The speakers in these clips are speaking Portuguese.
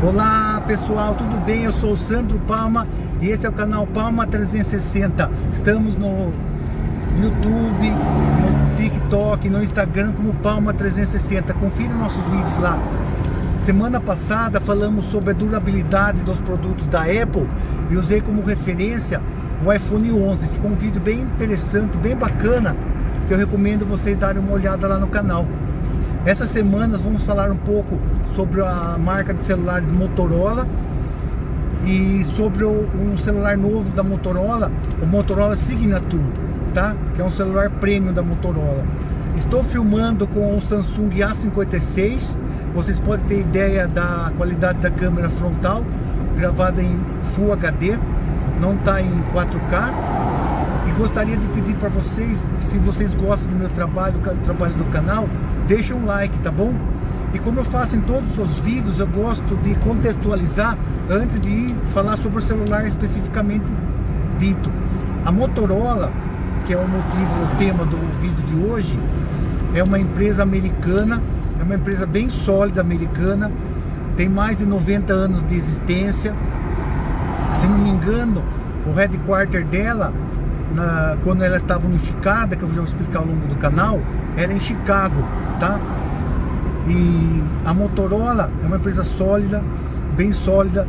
Olá pessoal, tudo bem? Eu sou o Sandro Palma e esse é o canal Palma 360. Estamos no YouTube, no TikTok, no Instagram como Palma 360. Confira nossos vídeos lá. Semana passada falamos sobre a durabilidade dos produtos da Apple e usei como referência o iPhone 11. Ficou um vídeo bem interessante, bem bacana, que eu recomendo vocês darem uma olhada lá no canal. Essas semanas vamos falar um pouco sobre a marca de celulares Motorola e sobre um celular novo da Motorola, o Motorola Signature, tá? Que é um celular premium da Motorola. Estou filmando com o Samsung A56. Vocês podem ter ideia da qualidade da câmera frontal, gravada em Full HD, não está em 4K. E gostaria de pedir para vocês, se vocês gostam do meu trabalho, do trabalho do canal, deixa um like, tá bom? E como eu faço em todos os vídeos, eu gosto de contextualizar antes de falar sobre o celular especificamente dito. A Motorola, que é o motivo, o tema do vídeo de hoje, é uma empresa americana, é uma empresa bem sólida americana, tem mais de 90 anos de existência. Se não me engano, o headquarter dela, quando ela estava unificada, que eu já vou explicar ao longo do canal, era em Chicago, tá? E a Motorola é uma empresa sólida, bem sólida.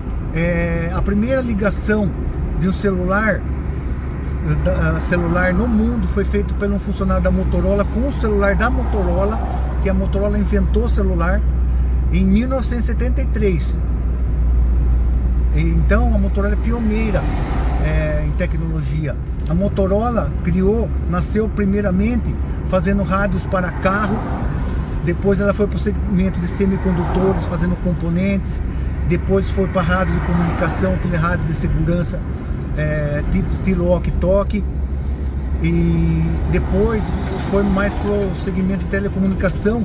A primeira ligação de um celular no mundo foi feito por um funcionário da Motorola com o celular da Motorola, que a Motorola inventou o celular em 1973. Então a Motorola é pioneira em tecnologia. A Motorola nasceu primeiramente fazendo rádios para carro, depois ela foi para o segmento de semicondutores, fazendo componentes, depois foi para rádio de comunicação, aquele rádio de segurança, tipo estilo walkie-talkie, e depois foi mais para o segmento de telecomunicação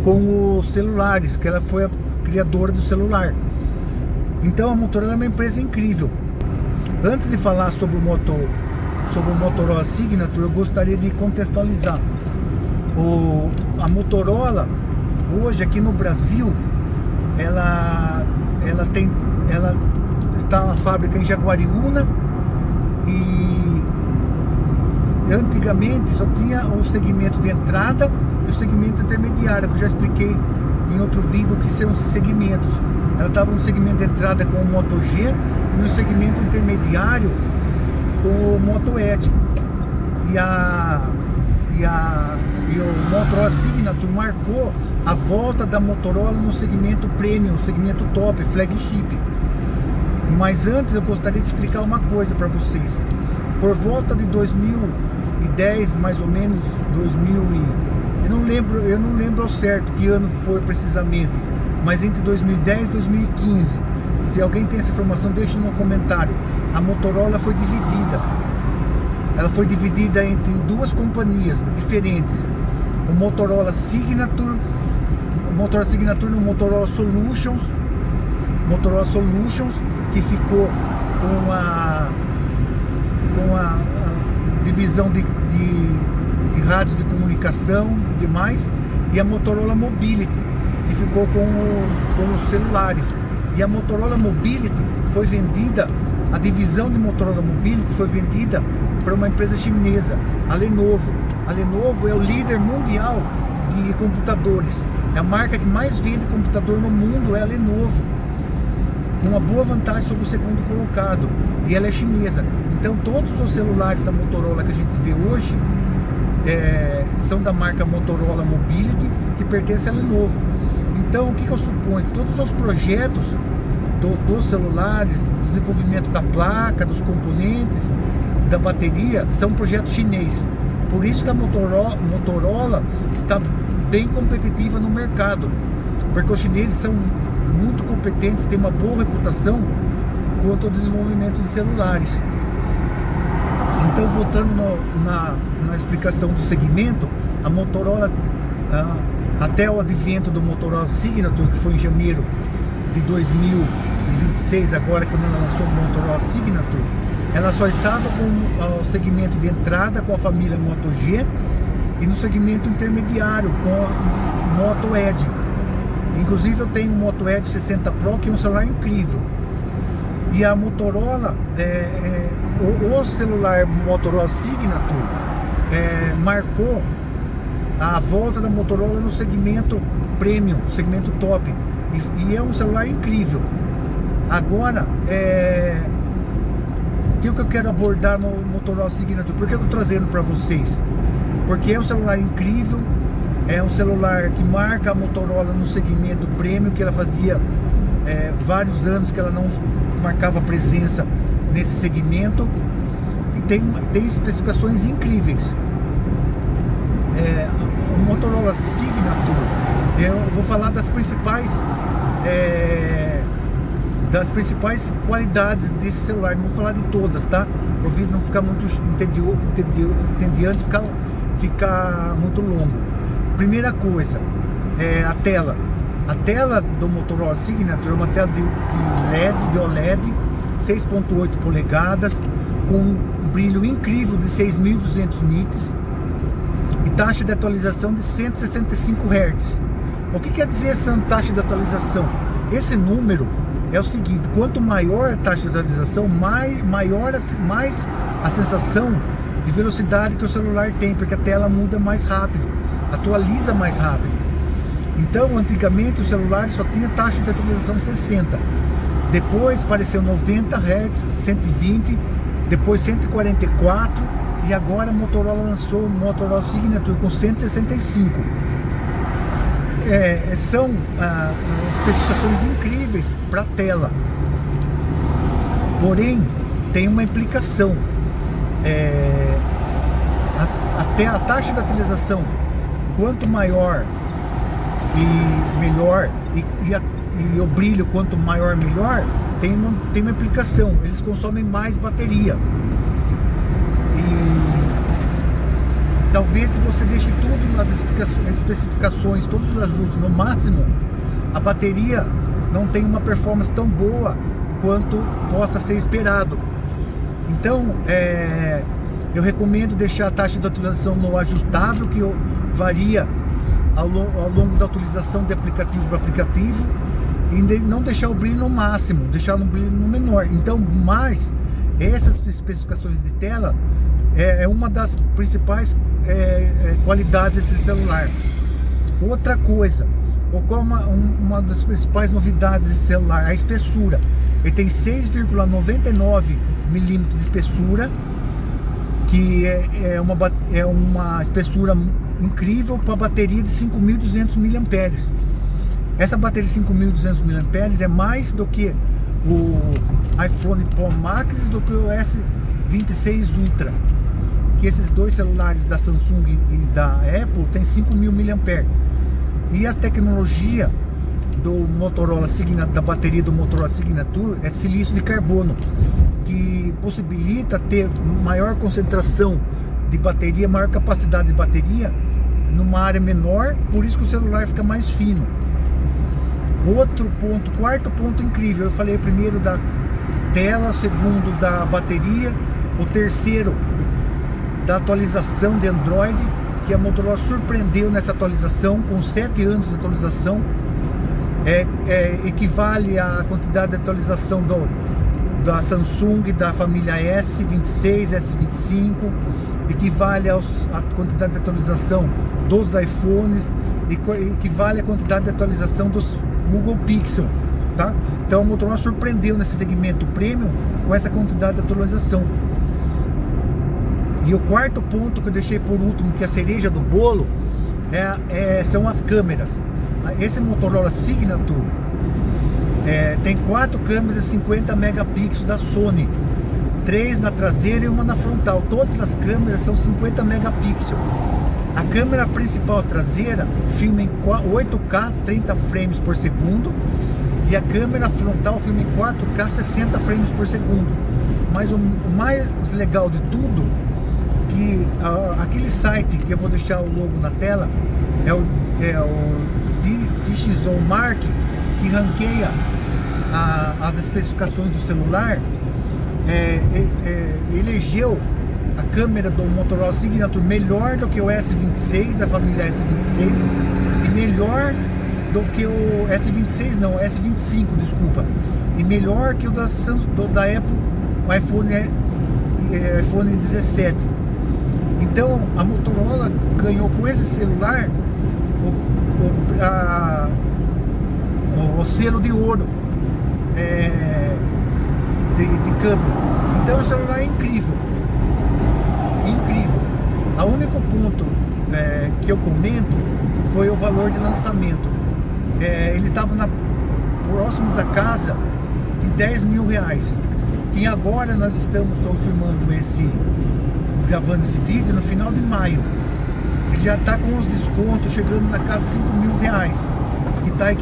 com os celulares, que ela foi a criadora do celular. Então a Motorola é uma empresa incrível. Antes de falar sobre o Motorola Signature, eu gostaria de contextualizar. A Motorola, hoje aqui no Brasil, ela está na fábrica em Jaguariúna, e antigamente só tinha o segmento de entrada e o segmento intermediário, que eu já expliquei em outro vídeo que são os segmentos. Ela estava no segmento de entrada com o Moto G e no segmento intermediário com o Moto Edge. E o Motorola Signature marcou a volta da Motorola no segmento premium, segmento top, flagship. Mas antes eu gostaria de explicar uma coisa para vocês. Por volta de 2010, mais ou menos, eu não lembro ao certo que ano foi precisamente, mas entre 2010 e 2015. Se alguém tem essa informação, deixe no comentário. A Motorola foi dividida. Ela foi dividida entre duas companhias diferentes. O Motorola Signature e o Motorola Solutions. Motorola Solutions, que ficou com a divisão de rádios de comunicação e demais. E a Motorola Mobility, que ficou com os celulares. E a Motorola Mobility foi vendida, a divisão de Motorola Mobility foi vendida para uma empresa chinesa, a Lenovo. A Lenovo é o líder mundial de computadores. É a marca que mais vende computador no mundo, é a Lenovo. Uma boa vantagem sobre o segundo colocado. E ela é chinesa. Então todos os celulares da Motorola que a gente vê hoje são da marca Motorola Mobility, que pertence à Lenovo. Então o que eu suponho? Que todos os projetos dos celulares, desenvolvimento da placa, dos componentes, da bateria, são projetos chineses. Por isso que a Motorola está bem competitiva no mercado, porque os chineses são muito competentes, têm uma boa reputação quanto ao desenvolvimento de celulares. Então, voltando na explicação do segmento, a Motorola, até o advento do Motorola Signature, que foi em janeiro de 2026, agora quando ela lançou o Motorola Signature, ela só estava com o segmento de entrada com a família Moto G e no segmento intermediário com a Moto Edge. Inclusive eu tenho um Moto Edge 60 Pro, que é um celular incrível. E a Motorola, o celular Motorola Signature marcou a volta da Motorola no segmento premium, segmento top. E é um celular incrível. Agora, o que eu quero abordar no Motorola Signature? Por que eu estou trazendo para vocês? Porque é um celular incrível, é um celular que marca a Motorola no segmento premium, que ela fazia vários anos que ela não marcava presença nesse segmento, e tem especificações incríveis. O Motorola Signature, eu vou falar das principais qualidades desse celular, não vou falar de todas, tá? Para o vídeo não ficar muito entediante, ficar muito longo. Primeira coisa, a tela. A tela do Motorola Signature é uma tela de OLED, 6.8 polegadas, com um brilho incrível de 6.200 nits e taxa de atualização de 165 Hz. O que quer dizer essa taxa de atualização? Esse número é o seguinte: quanto maior a taxa de atualização, mais a sensação de velocidade que o celular tem, porque a tela muda mais rápido, atualiza mais rápido. Então, antigamente o celular só tinha taxa de atualização 60, depois apareceu 90 Hz, 120, depois 144, e agora a Motorola lançou o Motorola Signature com 165. São especificações incríveis para a tela, porém tem uma implicação. Até a taxa de atualização, quanto maior e melhor, e o brilho quanto maior melhor, tem uma implicação. Eles consomem mais bateria. E talvez, se você deixe tudo nas especificações, todos os ajustes no máximo, a bateria não tem uma performance tão boa quanto possa ser esperado. Então, eu recomendo deixar a taxa de atualização no ajustável, que varia ao longo da utilização de aplicativo para aplicativo, e não deixar o brilho no máximo, deixar o brilho no menor. Então, mas essas especificações de tela é uma das principais qualidades desse celular. Outra coisa, uma das principais novidades desse celular, a espessura. Ele tem 6,99 milímetros de espessura, que é uma espessura incrível para a bateria de 5.200 mAh. Essa bateria de 5.200 mAh é mais do que o iPhone Pro Max e do que o S26 Ultra, que esses dois celulares da Samsung e da Apple tem 5.000 mAh. E a tecnologia do Motorola Signature, da bateria do Motorola Signature, é silício de carbono, que possibilita ter maior concentração de bateria, maior capacidade de bateria numa área menor, por isso que o celular fica mais fino. Quarto ponto incrível, eu falei primeiro da tela, segundo da bateria, o terceiro da atualização de Android, que a Motorola surpreendeu nessa atualização, com 7 anos de atualização. Equivale à quantidade de atualização da Samsung, da família S26, S25, equivale à quantidade de atualização dos iPhones, equivale à quantidade de atualização dos Google Pixel, tá? Então a Motorola surpreendeu nesse segmento premium com essa quantidade de atualização. E o quarto ponto que eu deixei por último, que é a cereja do bolo, são as câmeras. Esse Motorola Signature tem 4 câmeras de 50 megapixels da Sony, 3 na traseira e uma na frontal. Todas as câmeras são 50 megapixels. A câmera principal traseira filma em 8K 30 frames por segundo, e a câmera frontal filma em 4K 60 frames por segundo. Mas o mais legal de tudo, que aquele site que eu vou deixar o logo na tela, é o DxOMark, que ranqueia as especificações do celular, elegeu a câmera do Motorola Signature melhor do que o S26, da família S26, e melhor do que o S26, não, S25, desculpa. E melhor que o da Apple, o iPhone 17. Então a Motorola ganhou com esse celular o selo de ouro de câmera. Então o celular é incrível. Incrível. O único ponto que eu comento foi o valor de lançamento. Ele estava próximo da casa de 10 mil reais. E agora nós estou filmando gravando esse vídeo no final de maio. Ele já está com os descontos chegando na casa de 5 mil reais. Que está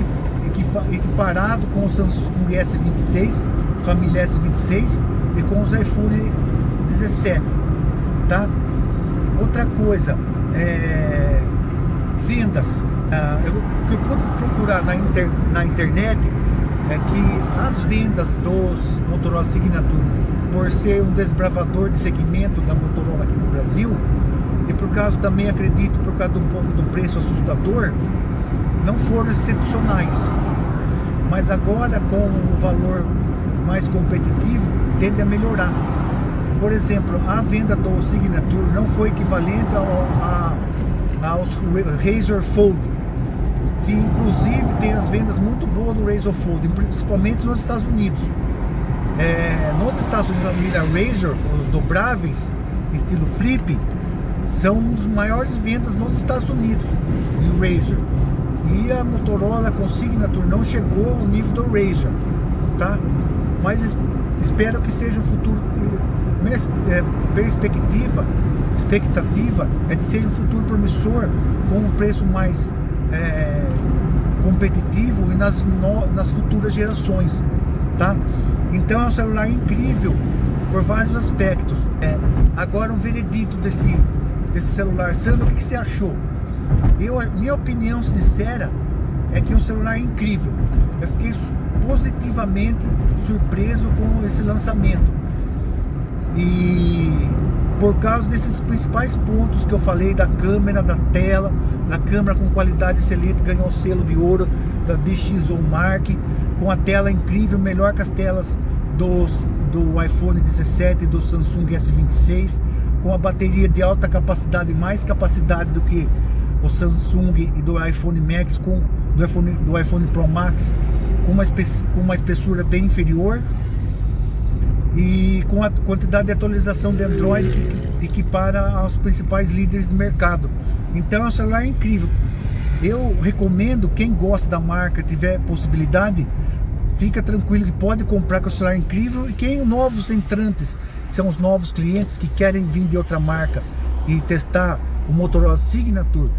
equiparado com o Samsung S26, família S26 e com os iPhone 17, tá? Outra coisa, vendas. O que eu pude procurar na internet é que as vendas dos Motorola Signature, por ser um desbravador de segmento da Motorola aqui no Brasil, e por causa também, acredito, por causa um pouco do preço assustador, não foram excepcionais. Mas agora, com o valor mais competitivo, tende a melhorar. Por exemplo, a venda do Signature não foi equivalente aos Razr Fold, que inclusive tem as vendas muito boas do Razr Fold, principalmente nos Estados Unidos. Nos Estados Unidos, a família Razr, os dobráveis, estilo flip, são um dos maiores vendas nos Estados Unidos, de Razr. E a Motorola com Signature não chegou ao nível do Razr, tá? Mas espero que seja um futuro. Minha expectativa é de ser um futuro promissor, com um preço mais competitivo e nas futuras gerações, tá? Então é um celular incrível por vários aspectos. Agora um veredito desse celular. Sandro, o que você achou? Minha opinião sincera é que é um celular incrível. Eu fiquei positivamente surpreso com esse lançamento, e por causa desses principais pontos que eu falei, da câmera, da tela, da câmera com qualidade excelente, ganhou o selo de ouro da DxOMark, com a tela incrível, melhor que as telas do iPhone 17 e do Samsung S26, com a bateria de alta capacidade, mais capacidade do que o Samsung e do iPhone Max, do iPhone Pro Max, com uma espessura bem inferior, e com a quantidade de atualização de Android que equipara aos principais líderes de mercado. Então é um celular incrível. Eu recomendo, quem gosta da marca, tiver possibilidade, fica tranquilo que pode comprar, com o celular incrível. E quem novos entrantes, são os novos clientes que querem vir de outra marca e testar o Motorola Signature,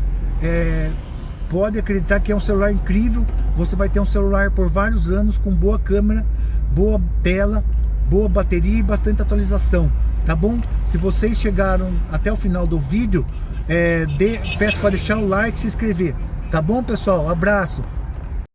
pode acreditar que é um celular incrível. Você vai ter um celular por vários anos, com boa câmera, boa tela, boa bateria e bastante atualização, tá bom? Se vocês chegaram até o final do vídeo, peço para deixar o like e se inscrever, tá bom, pessoal? Abraço!